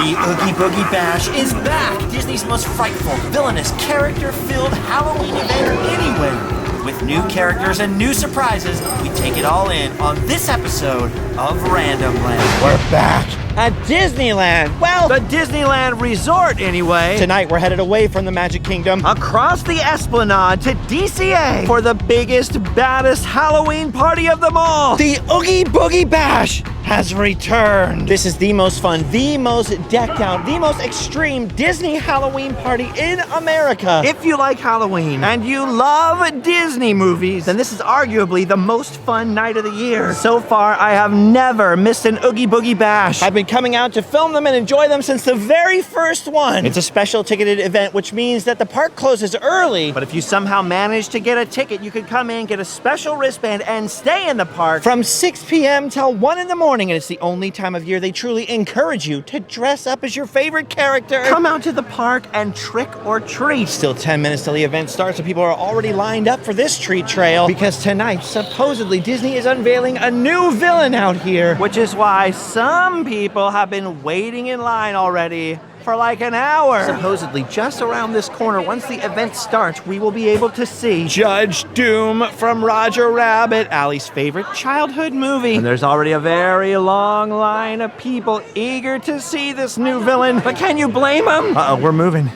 The Oogie Boogie Bash is back! Disney's most frightful, villainous, character-filled Halloween event anywhere. With new characters and new surprises, we take it all in on this episode of Randomland. We're back at Disneyland. Well, The Disneyland Resort, anyway. tonight we're headed away from the Magic Kingdom Across the Esplanade to DCA for the biggest, baddest Halloween party of them all. The Oogie Boogie Bash has returned. This is the most fun, the most decked out, the most extreme Disney Halloween party in America. If you like Halloween and you love Disney movies, then this is arguably the most fun night of the year. So far, I have never missed an Oogie Boogie Bash. I've been coming out to film them and enjoy them since the very first one. It's a special ticketed event, which means that the park closes early. But if you somehow manage to get a ticket, you could come in, get a special wristband, and stay in the park From 6 p.m. till 1 in the morning, and it's the only time of year they truly encourage you to dress up as your favorite character. Come out to the park and trick or treat. Still 10 minutes till the event starts, and people are already lined up for this treat trail because tonight, supposedly, Disney is unveiling a new villain out here. Which is why some people have been waiting in line already for like an hour. Supposedly, just around this corner, once the event starts, we will be able to see Judge Doom from Roger Rabbit, Allie's favorite childhood movie. And there's already a very long line of people eager to see this new villain. But can you blame them? Uh-oh, we're moving.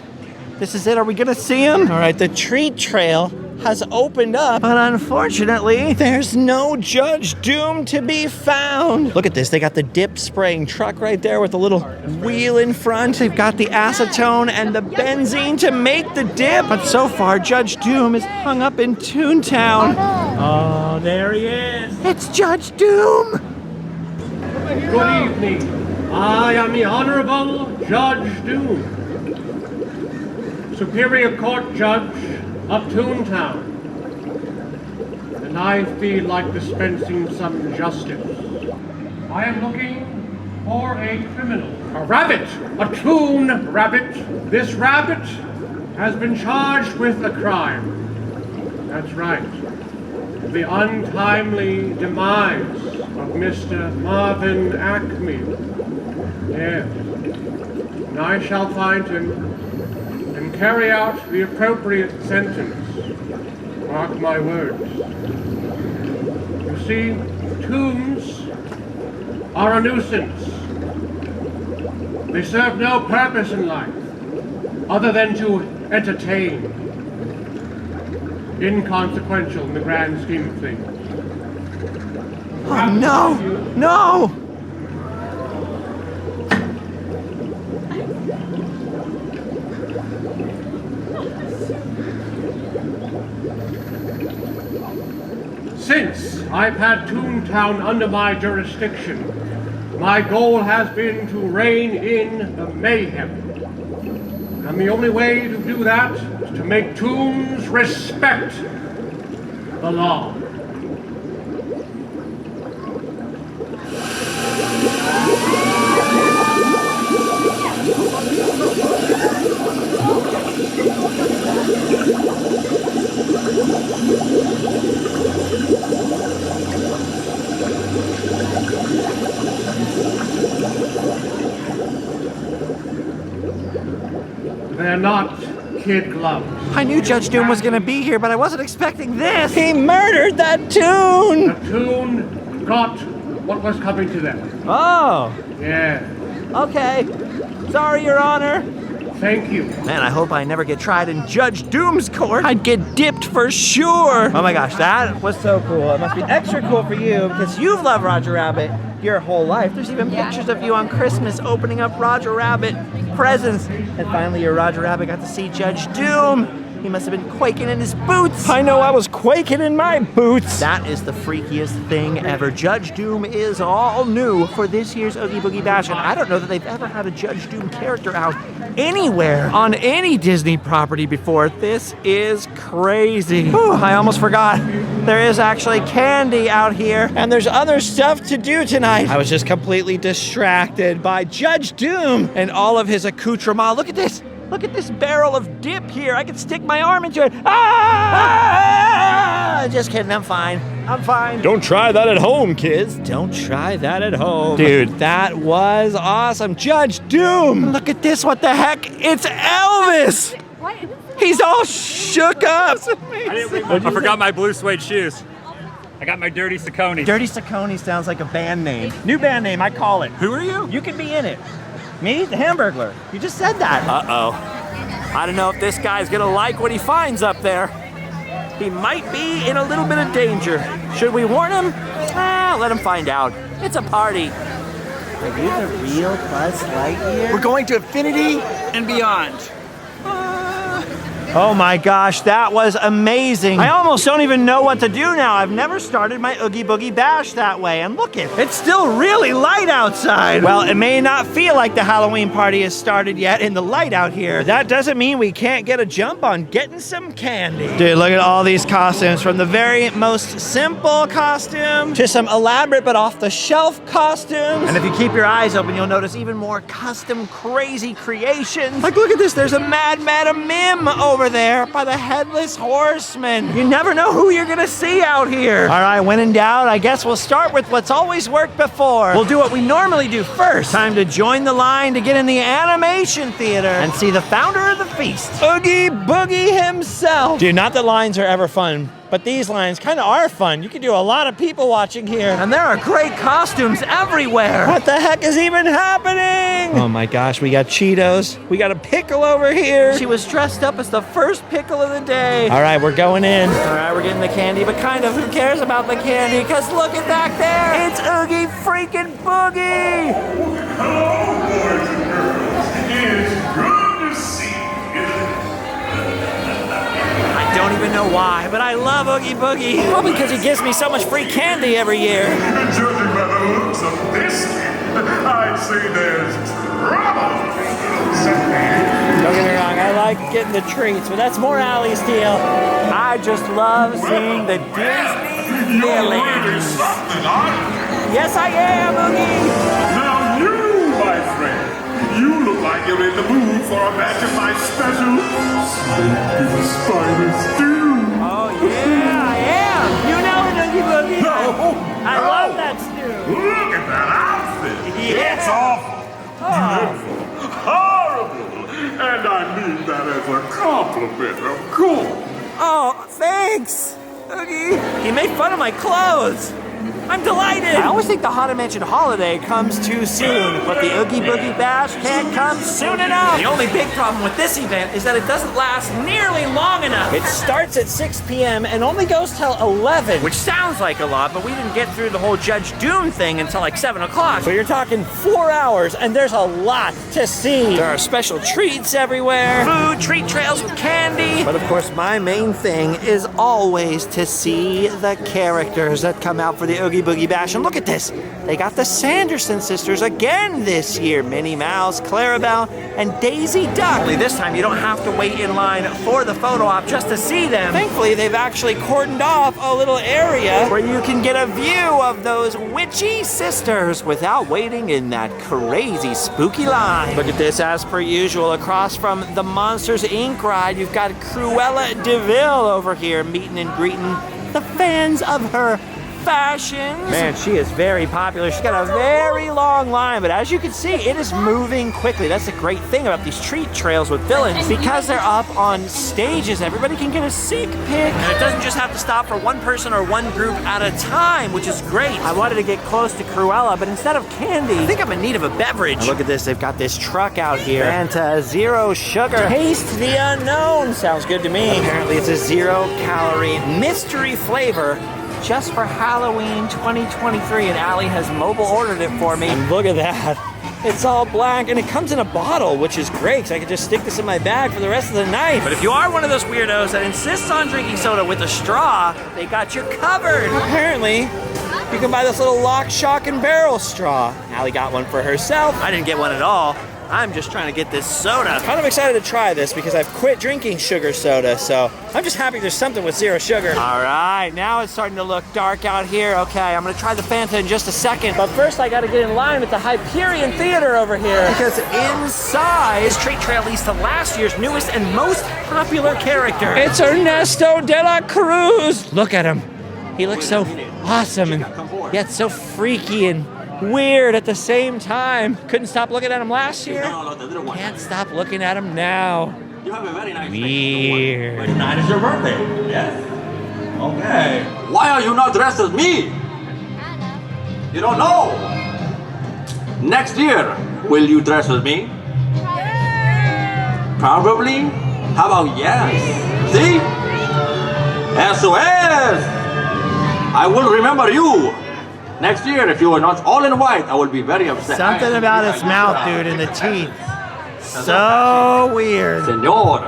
This is it. Are we gonna see him? All right, the treat trail has opened up, But unfortunately, there's no Judge Doom to be found. Look at this, they got the dip spraying truck right there with the little wheel in front. they've got the acetone and the benzene to make the dip. But so far, Judge Doom is hung up in Toontown. Oh, there he is. It's Judge Doom. Good evening. I am the Honorable Judge Doom, Superior Court Judge of Toontown. And I feel like dispensing some justice. I am looking for a criminal. A rabbit! A Toon rabbit! This rabbit has been charged with a crime. That's right. The untimely demise of Mr. Marvin Acme. Yes. And I shall find him and carry out the appropriate sentence. Mark my words. You see, tombs are a nuisance. They serve no purpose in life other than to entertain. Inconsequential in the grand scheme of things. Oh, no! No! Since I've had Toontown under my jurisdiction, my goal has been to rein in the mayhem. And the only way to do that is to make Toons respect the law. They're not kid gloves. I knew Judge Doom was gonna be here, but I wasn't expecting this. He murdered that Toon! The Toon got what was coming to them. Oh, Yeah. okay. Sorry, Your Honor. Thank you. Man, I hope I never get tried in Judge Doom's court. I'd get dipped for sure. Oh my gosh, that was so cool. It must be extra cool for you because you've loved Roger Rabbit your whole life. There's even pictures of you on Christmas opening up Roger Rabbit presents. And finally, your Roger Rabbit got to see Judge Doom. He must have been quaking in his boots. I know I was quaking in my boots. That is the freakiest thing ever. Judge Doom is all new for this year's Oogie Boogie Bash, and I don't know that they've ever had a Judge Doom character out anywhere on any Disney property before. This is crazy. Whew, I almost forgot. There is actually candy out here. And there's other stuff to do tonight. I was just completely distracted by Judge Doom and all of his accoutrements. Look at this. Look at this barrel of dip here. I can stick my arm into it. Ah! Just kidding, I'm fine. I'm fine. Don't try that at home, kids. Don't try that at home. Dude, that was awesome. Judge Doom. Look at this, what the heck? It's Elvis! He's all shook up. I forgot my blue suede shoes. I got my Dirty Saucony. Dirty Saucony sounds like a band name. New band name, I call it. Who are you? You can be in it. Me, the Hamburglar. You just said that. Uh-oh. I don't know if this guy's gonna like what he finds up there. He might be in a little bit of danger. Should we warn him? Let him find out. It's a party. Are you the real Buzz Lightyear? We're going to infinity and beyond. Oh my gosh, that was amazing. I almost don't even know what to do now. I've never started my Oogie Boogie Bash that way. And look it's still really light outside. Well, it may not feel like the Halloween party has started yet in the light out here. But that doesn't mean we can't get a jump on getting some candy. Dude, look at all these costumes, from the very most simple costume to some elaborate but off-the-shelf costumes. And if you keep your eyes open, you'll notice even more custom crazy creations. Like, look at this, there's a Mad Madam Mim over there by the Headless Horseman. You never know who you're gonna see out here. All right, when in doubt, I guess we'll start with what's always worked before. We'll do what we normally do first. Time to join the line to get in the animation theater and see the founder of the feast, Oogie Boogie himself. Dude, not that lines are ever fun, but these lines kind of are fun. You can do a lot of people watching here. And there are great costumes everywhere. What the heck is even happening? Oh my gosh, we got Cheetos. We got a pickle over here. She was dressed up as the first pickle of the day. All right, we're going in. All right, we're getting the candy, but kind of who cares about the candy? Because look at back there. It's Oogie freaking Boogie. Hello, boys and girls. It's good to see you. I don't even know why, but I love Oogie Boogie. Probably because he gives me so much free candy every year. Judging by the looks of this kid, I'd say there's trouble. Don't get me wrong, I like getting the treats, but that's more Allie's deal. I just love seeing the Disney villains. Something, aren't you? Yes, I am, Oogie. Now you, my friend, you look like you're in the mood for a batch of my special smoking spider stew. Oh yeah, I am. You know it, Oogie Boogie. No, I love that stew. Look at that outfit. Yeah. It's awful. Beautiful. Horrible. And I mean that as a compliment, of course. Oh, thanks, Oogie. He made fun of my clothes. I'm delighted. I always think the Haunted Mansion holiday comes too soon, but the Oogie Boogie Bash can't come soon enough. The only big problem with this event is that it doesn't last nearly long enough. It starts at 6 p.m. and only goes till 11, which sounds like a lot, but we didn't get through the whole Judge Doom thing until like 7 o'clock. So you're talking 4 hours, and there's a lot to see. There are special treats everywhere, food, treat trails with candy. But of course, my main thing is always to see the characters that come out for the Oogie Boogie Bash. And look at this. They got the Sanderson Sisters again this year. Minnie Mouse, Clarabelle, and Daisy Duck. Only this time you don't have to wait in line for the photo op just to see them. Thankfully, they've actually cordoned off a little area where you can get a view of those witchy sisters without waiting in that crazy spooky line. Look at this, as per usual, across from the Monsters Inc. ride, you've got Cruella de Vil over here meeting and greeting the fans of her fashions. Man, she is very popular. She's got a very long line, but as you can see, it is moving quickly. That's the great thing about these treat trails with villains. Because they're up on stages, everybody can get a sneak peek. And it doesn't just have to stop for one person or one group at a time, which is great. I wanted to get close to Cruella, but instead of candy, I think I'm in need of a beverage. Now look at this. They've got this truck out here. Fanta Zero Sugar. Taste the unknown. Sounds good to me. Apparently, it's a 0-calorie mystery flavor just for Halloween 2023, and Allie has mobile ordered it for me. And look at that. It's all black, and it comes in a bottle, which is great, because I can just stick this in my bag for the rest of the night. But if you are one of those weirdos that insists on drinking soda with a straw, they got you covered. Apparently, you can buy this little lock, shock, and barrel straw. Allie got one for herself. I didn't get one at all. I'm just trying to get this soda. Kind of excited to try this because I've quit drinking sugar soda, so I'm just happy there's something with zero sugar. All right, now it's starting to look dark out here. Okay, I'm gonna try the Fanta in just a second, but first I gotta get in line with the Hyperion Theater over here, because inside this treat trail leads to last year's newest and most popular character. It's Ernesto De La Cruz. Look at him. He looks so awesome and yet so freaky and weird at the same time. Couldn't stop looking at him last year. Can't stop looking at him now. You have a very nice Weird. Tonight is your birthday. Yes. Okay. Why are you not dressed as me? You don't know. Next year, will you dress as me? Probably. How about yes? See? SOS. I will remember you. Next year, if you are not all in white, I will be very upset. Something about his mouth, dude, and the teeth. So weird. Senor,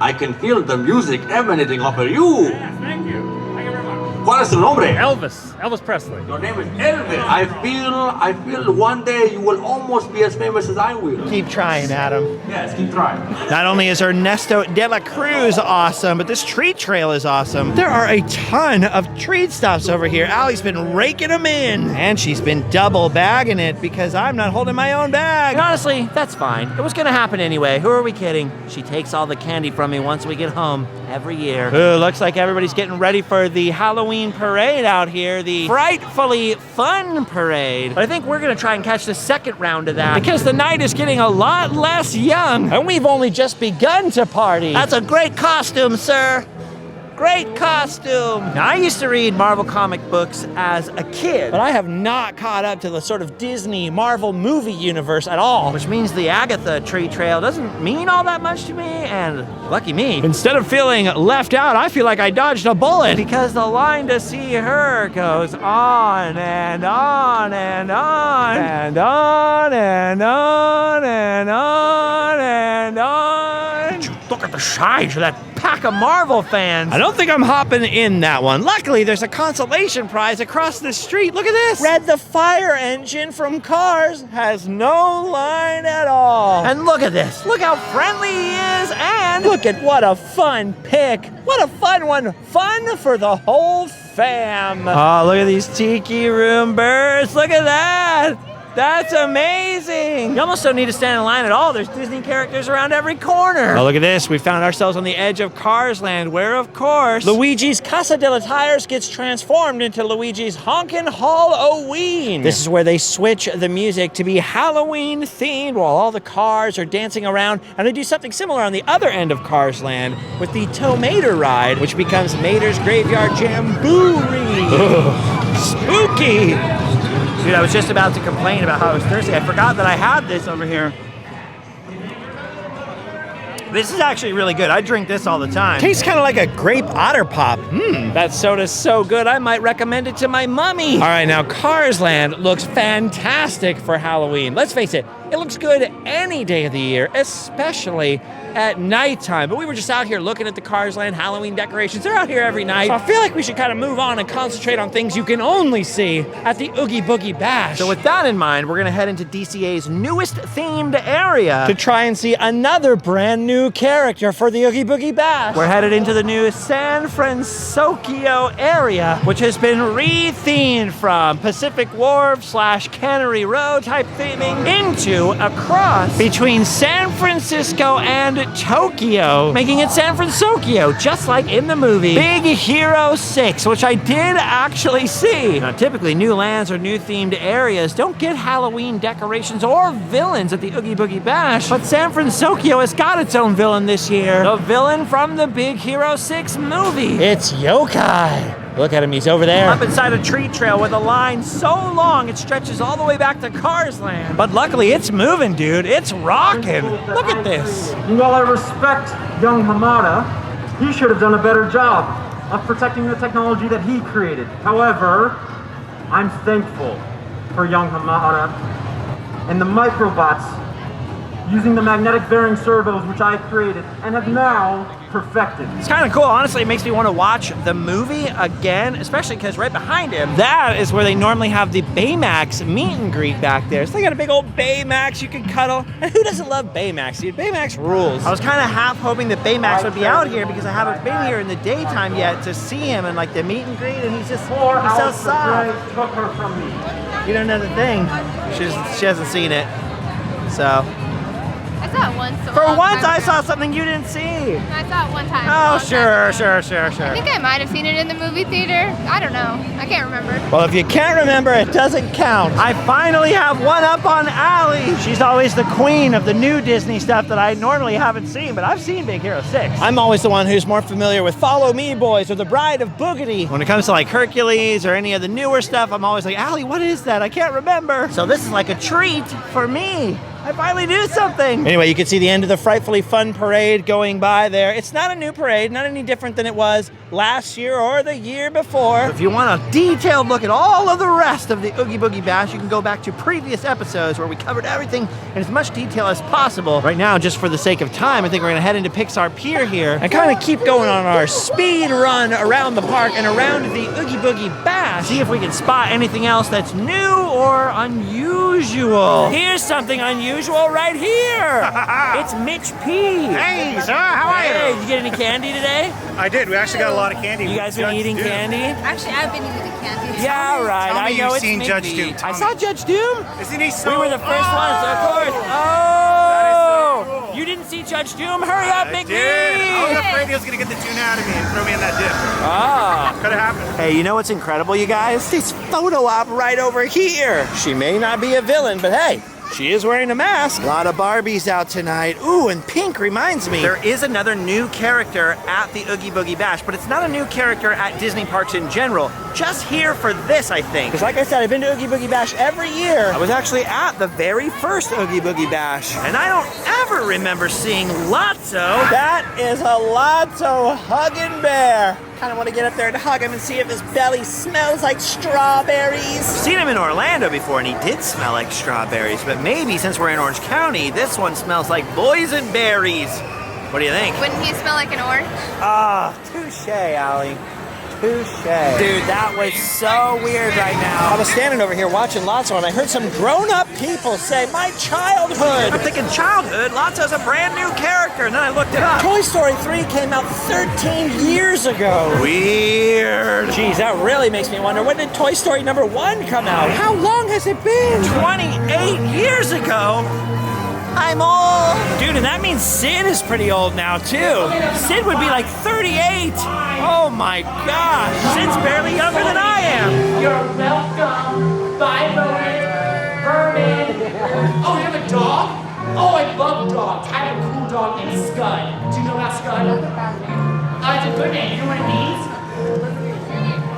I can feel the music emanating off of you. Yes, thank you. Thank you very much. ¿Cuál es tu nombre? Elvis Presley. Your name is Elvis. I feel one day you will almost be as famous as I will. Keep trying, Adam. Yes, keep trying. Not only is Ernesto De La Cruz awesome, but this treat trail is awesome. There are a ton of treat stops over here. Allie's been raking them in, and she's been double bagging it because I'm not holding my own bag. And honestly, that's fine. It was gonna happen anyway. Who are we kidding? She takes all the candy from me once we get home every year. Ooh, looks like everybody's getting ready for the Halloween parade out here, the Frightfully Fun Parade. But I think we're gonna try and catch the second round of that because the night is getting a lot less young and we've only just begun to party. That's a great costume, sir. Great costume. Now, I used to read Marvel comic books as a kid, but I have not caught up to the sort of Disney Marvel movie universe at all, which means the Agatha Treat Trail doesn't mean all that much to me, and lucky me. Instead of feeling left out, I feel like I dodged a bullet because the line to see her goes on and on and on and on and on and on and on. Look at the size of that pack of Marvel fans. I don't think I'm hopping in that one. Luckily, there's a consolation prize across the street. Look at this. Red the fire engine from Cars has no line at all. And look at this. Look how friendly he is. And look at what a fun pick. What a fun one. Fun for the whole fam. Oh, look at these tiki room birds. Look at that. That's amazing! You almost don't need to stand in line at all. There's Disney characters around every corner. Oh, look at this. We found ourselves on the edge of Cars Land, where, of course, Luigi's Casa de la Tires gets transformed into Luigi's Honkin' Haul-O-Ween. This is where they switch the music to be Halloween themed while all the cars are dancing around, and they do something similar on the other end of Cars Land with the Tomater Ride, which becomes Mater's Graveyard Jamboree. Spooky! Dude, I was just about to complain about how I was thirsty. I forgot that I had this over here. This is actually really good. I drink this all the time. Tastes kind of like a grape otter pop. That soda's so good, I might recommend it to my mummy. All right, now Cars Land looks fantastic for Halloween. Let's face it, it looks good any day of the year, especially at nighttime. But we were just out here looking at the Cars Land Halloween decorations. They're out here every night. So I feel like we should kind of move on and concentrate on things you can only see at the Oogie Boogie Bash. So with that in mind, we're gonna head into DCA's newest themed area to try and see another brand new character for the Oogie Boogie Bash. We're headed into the new San Francisco area, which has been re-themed from Pacific Wharf / Cannery Row type theming into a cross between San Francisco and Tokyo, making it San Francisco, just like in the movie Big Hero 6, which I did actually see. Now, typically, new lands or new themed areas don't get Halloween decorations or villains at the Oogie Boogie Bash, but San Francisco has got its own villain this year. The villain from the Big Hero 6 movie. It's Yokai. Look at him, he's over there. Up inside a treat trail with a line so long it stretches all the way back to Cars Land. But luckily it's moving, dude. It's rocking. Look at this. While I respect young Hamada, he should have done a better job of protecting the technology that he created. However, I'm thankful for young Hamada and the microbots using the magnetic bearing servos which I created and have now perfected. It's kind of cool. Honestly, it makes me want to watch the movie again, especially because right behind him, that is where they normally have the Baymax meet and greet back there. So they got a big old Baymax you can cuddle. And who doesn't love Baymax, dude? Baymax rules. I was kind of half hoping that Baymax would be out here because I haven't been here in the daytime yet to see him and like the meet and greet, and he's just he's so soft. Took her from me. You don't know the thing. She hasn't seen it. So I saw it once. For once, I saw something you didn't see. I saw it one time. Oh, sure. I think I might have seen it in the movie theater. I don't know. I can't remember. Well, if you can't remember, it doesn't count. I finally have one up on Allie. She's always the queen of the new Disney stuff that I normally haven't seen, but I've seen Big Hero 6. I'm always the one who's more familiar with Follow Me Boys or The Bride of Boogity. When it comes to like Hercules or any of the newer stuff, I'm always like, Allie, what is that? I can't remember. So this is like a treat for me. I finally knew something. Anyway, you can see the end of the Frightfully Fun Parade going by there. It's not a new parade, not any different than it was last year or the year before. If you want a detailed look at all of the rest of the Oogie Boogie Bash, you can go back to previous episodes where we covered everything in as much detail as possible. Right now, just for the sake of time, I think we're gonna head into Pixar Pier here and kind of keep going on our speed run around the park and around the Oogie Boogie Bash. See if we can spot anything else that's new or unusual. Here's something unusual right here. It's Mitch P. Hey, sir, how are you? Hey, did you get any candy today? I did. We actually got a lot of candy. You guys been eating candy? Actually, I've been eating candy. Yeah, right. Tell me I know you've it's seen Mickey. Judge Doom. I saw Judge Doom. Isn't he so? We were the first ones, of course. That is so cool. You didn't see Judge Doom? Hurry up, Mickey! I was afraid he was gonna get the tuna out of me and throw me in that dip. Ah. Could have happened. Hey, you know what's incredible, you guys? This photo op right over here. She may not be a villain, but hey, she is wearing a mask. A lot of Barbies out tonight. Ooh, and pink reminds me. There is another new character at the Oogie Boogie Bash, but it's not a new character at Disney parks in general. Just here for this, I think. Because like I said, I've been to Oogie Boogie Bash every year. I was actually at the very first Oogie Boogie Bash, and I don't ever remember seeing Lotso. That is a Lotso hugging bear. Kind of want to get up there and hug him and see if his belly smells like strawberries. Seen him in Orlando before, and he did smell like strawberries, but maybe since we're in Orange County, this one smells like boysenberries. What do you think? Wouldn't he smell like an orange? Ah, touche, Allie. Touche. Dude, that was so weird right now. I was standing over here watching Lotso, and I heard some grown-up people say, my childhood. I'm thinking childhood? Lotso's a brand new character, and then I looked it up. Toy Story 3 came out 13 years ago. Weird. Jeez, that really makes me wonder, when did Toy Story number 1 come out? How long has it been? 28 years ago? I'm old. Dude, and that means Sid is pretty old now, too. Sid would be like 38. Oh my gosh. Sid's barely younger than I am. You're welcome. Bye, Vermin. Oh, you have a dog? Oh, I love dogs. I have a cool dog named Scud. Do you know about Scud? Oh, it's a good name. You know what it means?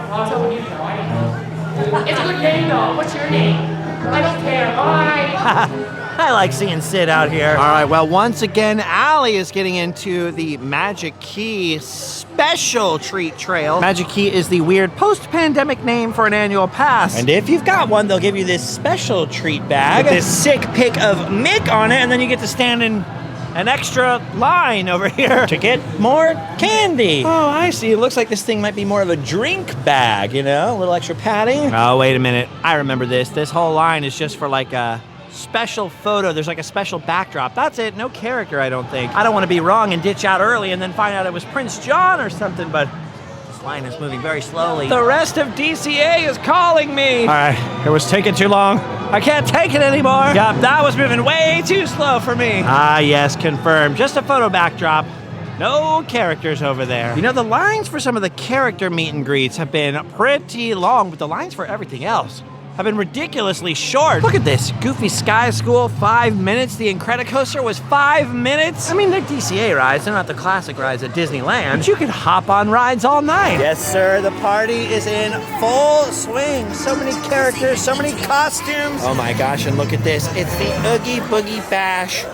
I'll tell you know. I don't know. It's a good name, though. What's your name? I don't care. Bye. I like seeing Sid out here. All right, well, once again, Allie is getting into the Magic Key Special Treat Trail. Magic Key is the weird post-pandemic name for an annual pass. And if you've got one, they'll give you this special treat bag with this sick pic of Mick on it, and then you get to stand in an extra line over here to get more candy. Oh, I see. It looks like this thing might be more of a drink bag, you know? A little extra padding. Oh, wait a minute. I remember this. This whole line is just for like a special photo. There's like a special backdrop. That's it. No character, I don't think. I don't want to be wrong and ditch out early and then find out it was Prince John or something, but this line is moving very slowly. The rest of DCA is calling me. All right, it was taking too long. I can't take it anymore. Yep, that was moving way too slow for me. Ah, yes, confirmed. Just a photo backdrop. No characters over there. You know, the lines for some of the character meet and greets have been pretty long, but the lines for everything else have been ridiculously short. Look at this. Goofy Sky School, 5 minutes. The Incredicoaster was 5 minutes. I mean, they're DCA rides. They're not the classic rides at Disneyland. But you can hop on rides all night. Yes, sir. The party is in full swing. So many characters, so many costumes. Oh my gosh, and look at this. It's the Oogie Boogie Bash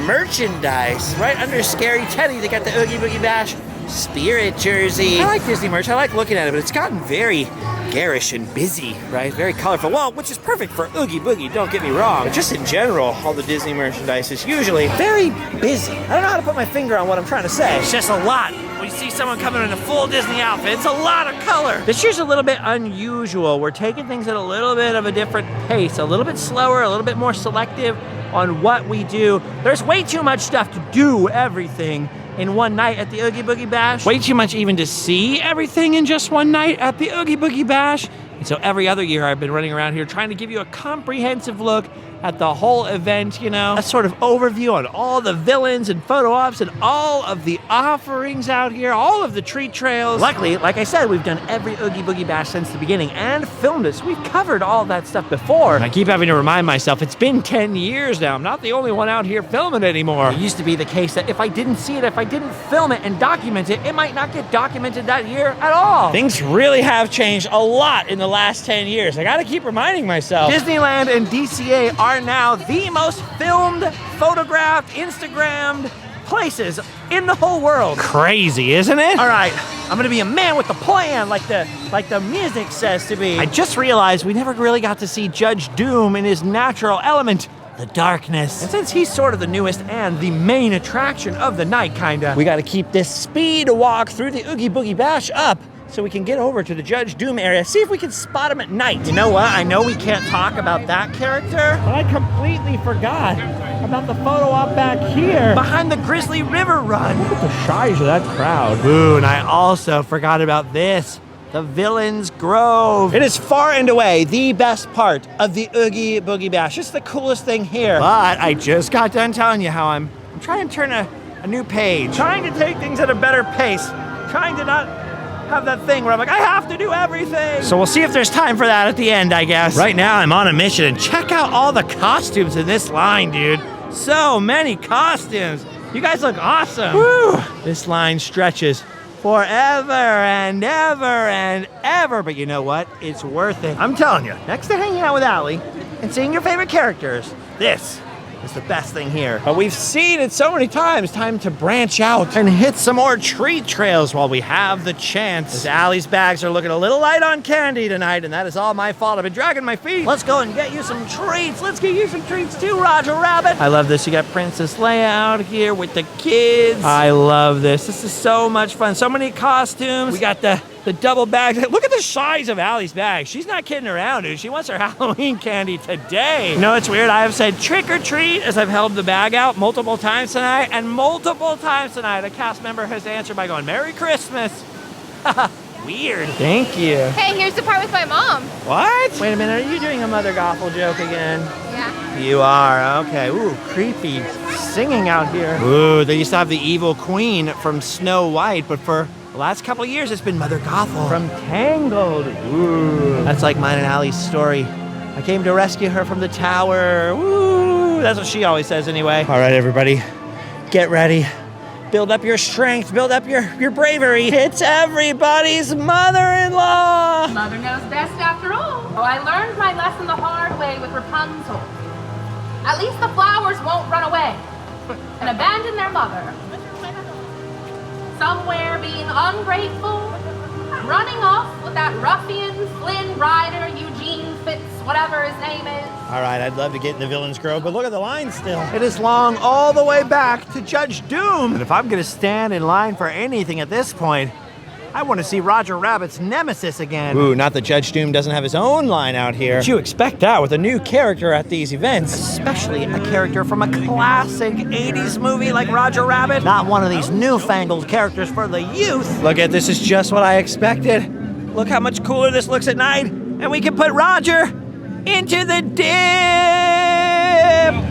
merchandise. Right under Scary Teddy, they got the Oogie Boogie Bash Spirit jersey. I like Disney merch. I like looking at it, but it's gotten very garish and busy, right? Very colorful. Well, which is perfect for Oogie Boogie, don't get me wrong. But just in general, all the Disney merchandise is usually very busy. I don't know how to put my finger on what I'm trying to say. It's just a lot. When you see someone coming in a full Disney outfit, it's a lot of color. This year's a little bit unusual. We're taking things at a little bit of a different pace, a little bit slower, a little bit more selective on what we do. There's way too much stuff to do everything in one night at the Oogie Boogie Bash. Way too much even to see everything in just one night at the Oogie Boogie Bash. And so every other year I've been running around here trying to give you a comprehensive look at the whole event, you know. A sort of overview on all the villains and photo ops and all of the offerings out here, all of the treat trails. Luckily, like I said, we've done every Oogie Boogie Bash since the beginning and filmed it, so we've covered all that stuff before. I keep having to remind myself, it's been 10 years now. I'm not the only one out here filming it anymore. It used to be the case that if I didn't see it, if I didn't film it and document it, it might not get documented that year at all. Things really have changed a lot in the last 10 years. I gotta keep reminding myself. Disneyland and DCA are now the most filmed, photographed, Instagrammed places in the whole world. Crazy, isn't it? All right, I'm gonna be a man with a plan, like the music says to be. I just realized we never really got to see Judge Doom in his natural element, the darkness. And since he's sort of the newest and the main attraction of the night, kinda, we gotta keep this speed walk through the Oogie Boogie Bash up so we can get over to the Judge Doom area, see if we can spot him at night. You know what? I know we can't talk about that character, but I completely forgot about the photo op back here. Behind the Grizzly River Run. Look at the size of that crowd. Ooh, and I also forgot about this. The Villains Grove. It is far and away the best part of the Oogie Boogie Bash. It's the coolest thing here. But I just got done telling you how I'm trying to turn a new page. Trying to take things at a better pace. Trying to not have that thing where I'm like, I have to do everything. So we'll see if there's time for that at the end, I guess. Right now, I'm on a mission, and check out all the costumes in this line, dude. So many costumes. You guys look awesome. Woo. This line stretches forever and ever and ever, but you know what? It's worth it. I'm telling you, next to hanging out with Allie and seeing your favorite characters, this is the best thing here. But we've seen it so many times. Time to branch out and hit some more treat trails while we have the chance. As Allie's bags are looking a little light on candy tonight, and that is all my fault. I've been dragging my feet. Let's go and get you some treats. Let's get you some treats too, Roger Rabbit. I love this. You got Princess Leia out here with the kids. I love this. This is so much fun. So many costumes. We got the double bags. Look at the size of Allie's bag. She's not kidding around, dude. She wants her Halloween candy today. You know, it's weird. I have said trick or treat as I've held the bag out multiple times tonight, and multiple times tonight a cast member has answered by going, Merry Christmas. Weird. Thank you. Hey, here's the part with my mom. What? Wait a minute, are you doing a Mother Gothel joke again? Yeah. You are, okay. Ooh, creepy singing out here. Ooh, they used to have the evil queen from Snow White, but for the last couple of years, it's been Mother Gothel. From Tangled. Ooh. That's like mine and Allie's story. I came to rescue her from the tower. Ooh. That's what she always says anyway. All right, everybody, get ready. Build up your strength, build up your bravery. It's everybody's mother-in-law. Mother knows best after all. Oh, I learned my lesson the hard way with Rapunzel. At least the flowers won't run away and abandon their mother. Somewhere being ungrateful, running off with that ruffian, Flynn Rider, Eugene Fitz, whatever his name is. All right, I'd love to get in the Villains Grove, but look at the line still. It is long all the way back to Judge Doom. And if I'm gonna stand in line for anything at this point, I want to see Roger Rabbit's nemesis again. Ooh, not that Judge Doom doesn't have his own line out here. But you expect that with a new character at these events. Especially a character from a classic 80s movie like Roger Rabbit. Not one of these newfangled characters for the youth. Look at this, is just what I expected. Look how much cooler this looks at night. And we can put Roger into the dip.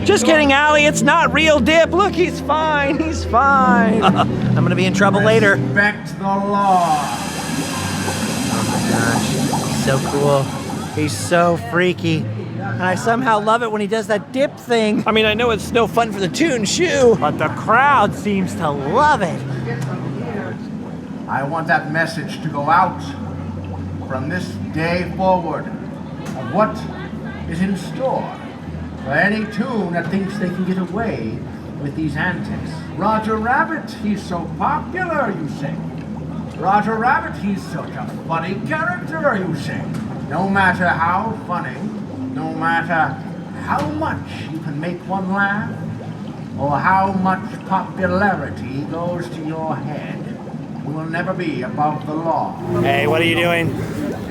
Just kidding, Allie, it's not real dip. Look, he's fine, he's fine. I'm gonna be in trouble later. Respect the law. Oh my gosh, he's so cool. He's so freaky. And I somehow love it when he does that dip thing. I mean, I know it's no fun for the Toon Shoe, but the crowd seems to love it. I want that message to go out from this day forward of what is in store for any Toon that thinks they can get away with these antics. Roger Rabbit, he's so popular, you say. Roger Rabbit, he's such a funny character, you say. No matter how funny, no matter how much you can make one laugh, or how much popularity goes to your head, you will never be above the law. Hey, what are you doing?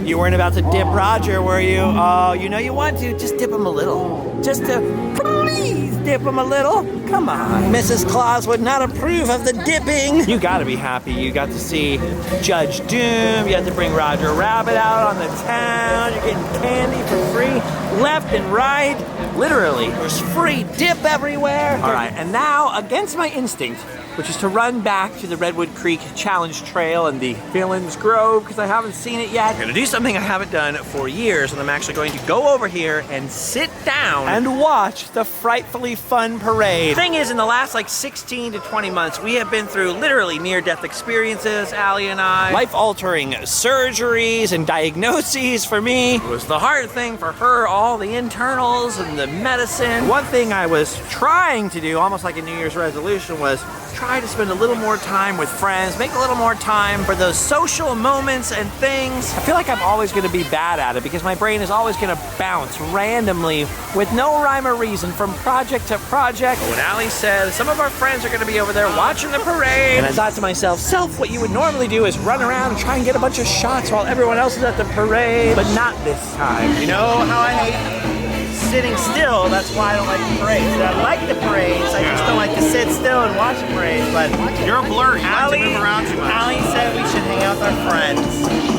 You weren't about to dip Roger, were you? Oh, you know you want to. Just dip him a little. Just to please dip him a little. Come on. Mrs. Claus would not approve of the dipping. You gotta be happy. You got to see Judge Doom. You had to bring Roger Rabbit out on the town. You're getting candy for free, left and right. Literally, there's free dip everywhere. All right, and now, against my instinct, which is to run back to the Redwood Creek Challenge Trail and the Villainous Grove, because I haven't seen it yet. I'm gonna do something I haven't done for years, and I'm actually going to go over here and sit down and watch the Frightfully Fun Parade. Thing is, in the last like 16 to 20 months, we have been through literally near-death experiences, Allie and I. Life-altering surgeries and diagnoses for me. It was the hard thing for her, all the internals and the medicine. One thing I was trying to do, almost like a New Year's resolution, was try to spend a little more time with friends, make a little more time for those social moments and things. I feel like I'm always gonna be bad at it because my brain is always gonna bounce randomly with no rhyme or reason from project to project. But when Allie said some of our friends are gonna be over there watching the parade, and I thought to myself, Self, what you would normally do is run around and try and get a bunch of shots while everyone else is at the parade, but not this time. You know how I hate sitting still? That's why I don't like the parades. I like the parades, I just don't like to sit still and watch the parades. But you're a blur. You like to move around too much. Allie said we should hang out with our friends.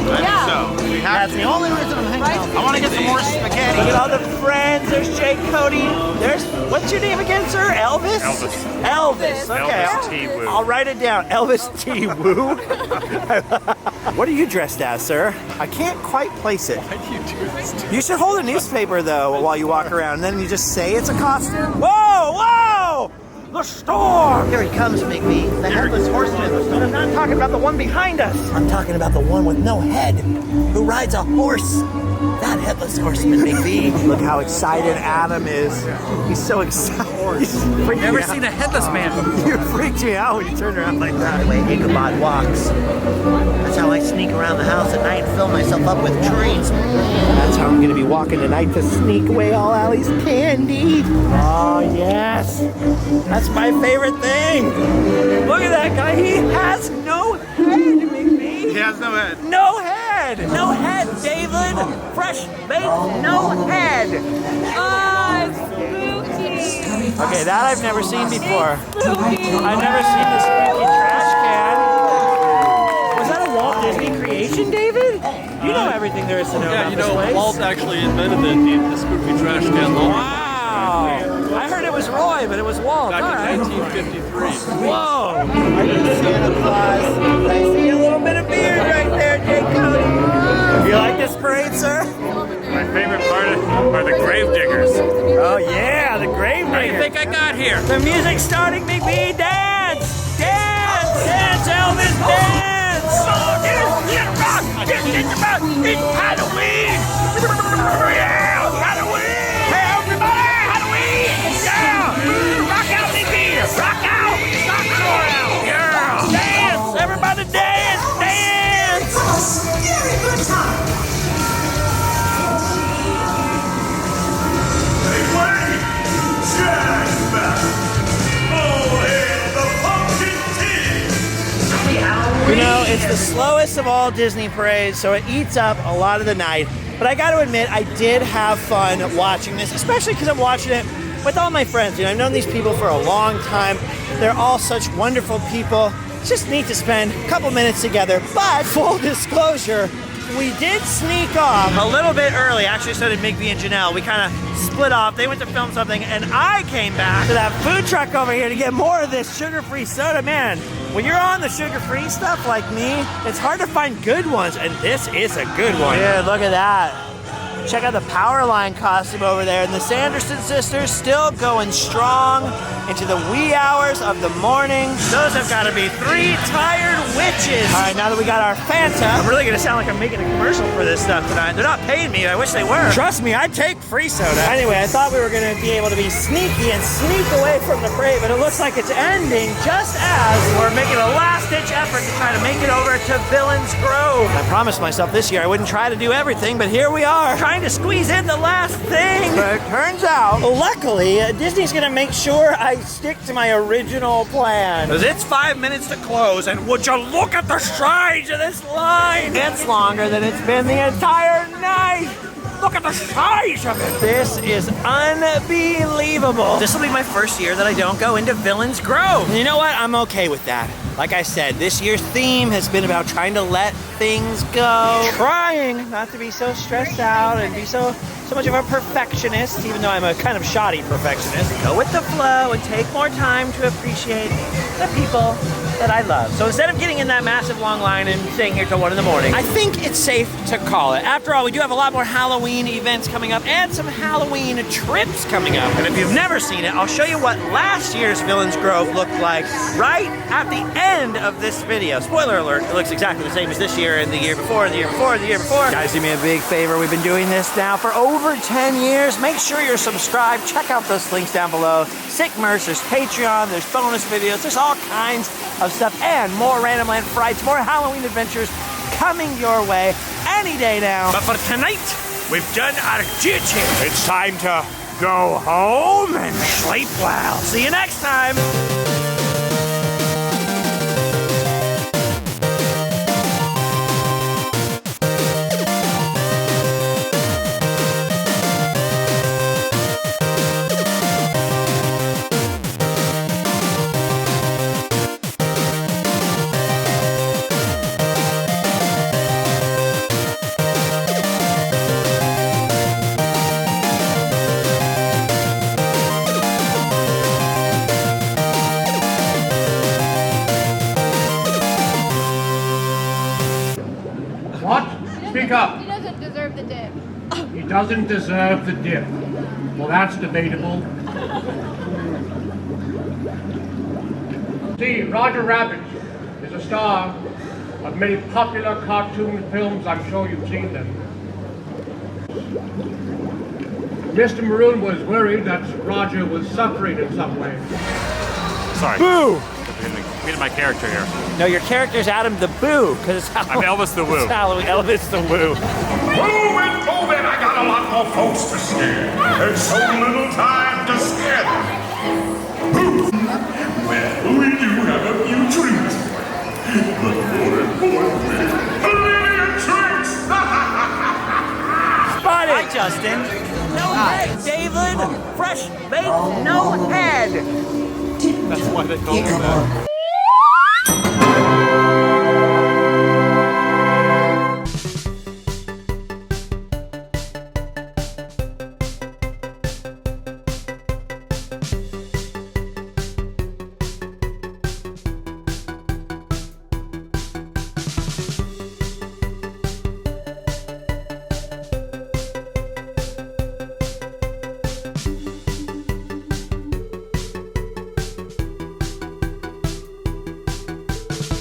I think so. We have That's the only reason I'm hanging out. I want to get some more spaghetti. Look at all the friends. There's Jake, Cody. There's, what's your name again, sir? Elvis? Elvis. Okay. Elvis T. Woo. I'll write it down. Elvis T. Woo. What are you dressed as, sir? I can't quite place it. Why do you do this? You should hold a newspaper, though, while you walk around, and then you just say it's a costume. Whoa, whoa! The storm! Here he comes, Bigby. The headless horseman. But I'm not talking about the one behind us. I'm talking about the one with no head, who rides a horse. That headless horseman, Bigby. Look how excited Adam is. He's so excited. He's Never seen a headless man before. You freaked me out when you turned around like that. The way Ichabod walks. That's how I sneak around the house at night and fill myself up with treats. That's how I'm gonna be walking tonight to sneak away all Allie's candy. Oh, yes. That's my favorite thing. Look at that guy. He has no head, Bigby. He has no head. No head. No head, David. Fresh baked, no head. Oh, it's spooky. Okay, that I've never seen before. I've never seen the spooky trash can. Was that a Walt Disney creation, David? You know everything there is to know about this place. Walt actually invented the spooky trash can. Wow. I heard it was Roy, but it was Walt. Back in 1953. Whoa. I can see the applause. I see a little bit of beard right there, Jake Cody. You like this parade, sir? My favorite part are the grave diggers. Oh yeah, the grave diggers. How do you think I got here? The music's starting, Big B. Dance! Dance! Dance, Elvis, dance! Get rock! Get rock! It's Halloween! Yeah! Halloween! Hey, everybody! Halloween! Yeah! Rock out, Big B! Rock out! Rock out! Yeah! Dance! Everybody dance! Dance! What a scary good time! You know, it's the slowest of all Disney parades, so it eats up a lot of the night. But I gotta admit, I did have fun watching this, especially because I'm watching it with all my friends. You know, I've known these people for a long time. They're all such wonderful people. It's just neat to spend a couple minutes together. But full disclosure, we did sneak off a little bit early. Actually, so did Migby and Janelle. We kind of split off. They went to film something, and I came back to that food truck over here to get more of this sugar-free soda. Man, when you're on the sugar-free stuff like me, it's hard to find good ones, and this is a good one. Dude, look at that. Check out the Powerline costume over there, and the Sanderson Sisters still going strong into the wee hours of the morning. Those have got to be 3 tired witches. All right, now that we got our Fanta, I'm really gonna sound like I'm making a commercial for this stuff tonight. They're not paying me. I wish they were. Trust me, I'd take free soda. Anyway, I thought we were gonna be able to be sneaky and sneak away from the parade, but it looks like it's ending just as we're making a last-ditch effort to try to make it over to Villainous Grove. I promised myself this year I wouldn't try to do everything, but here we are, trying to squeeze in the last thing. But it turns out, luckily, Disney's gonna make sure I stick to my original plan. Because it's 5 minutes to close, and would you look at the strides of this line? It's longer than it's been the entire night. Look at the size of it. This is unbelievable. This will be my first year that I don't go into Villains Grove. And you know what? I'm okay with that. Like I said, this year's theme has been about trying to let things go. Trying not to be so stressed out and be so much of a perfectionist, even though I'm a kind of shoddy perfectionist. Go with the flow and take more time to appreciate the people that I love. So instead of getting in that massive long line and staying here till 1 in the morning, I think it's safe to call it. After all, we do have a lot more Halloween events coming up and some Halloween trips coming up. And if you've never seen it, I'll show you what last year's Villains Grove looked like right at the end of this video. Spoiler alert, it looks exactly the same as this year and the year before, and the year before, and the year before. Guys, do me a big favor. We've been doing this now for over 10 years. Make sure you're subscribed. Check out those links down below. Sick Merch, there's Patreon, there's bonus videos, there's all kinds of stuff, and more Randomland frights, more Halloween adventures coming your way any day now. But for tonight, we've done our duty. It's time to go home and sleep well. See you next time. What? Speak up. He doesn't deserve the dip. He doesn't deserve the dip. Well, that's debatable. See, Roger Rabbit is a star of many popular cartoon films. I'm sure you've seen them. Mr. Maroon was worried that Roger was suffering in some way. Sorry. Boo! Meeting my character here. No, your character's Adam the Boo, because it's Halloween. I'm Elvis the Woo. It's Halloween. Elvis the Woo. Move it! I got a lot more folks to scare. There's so little time to scare them. Well, we do have a few treats. But more importantly, brilliant tricks! Spotted! Hi, Justin. No head, David. Fresh baked, no head. That's why they call it that.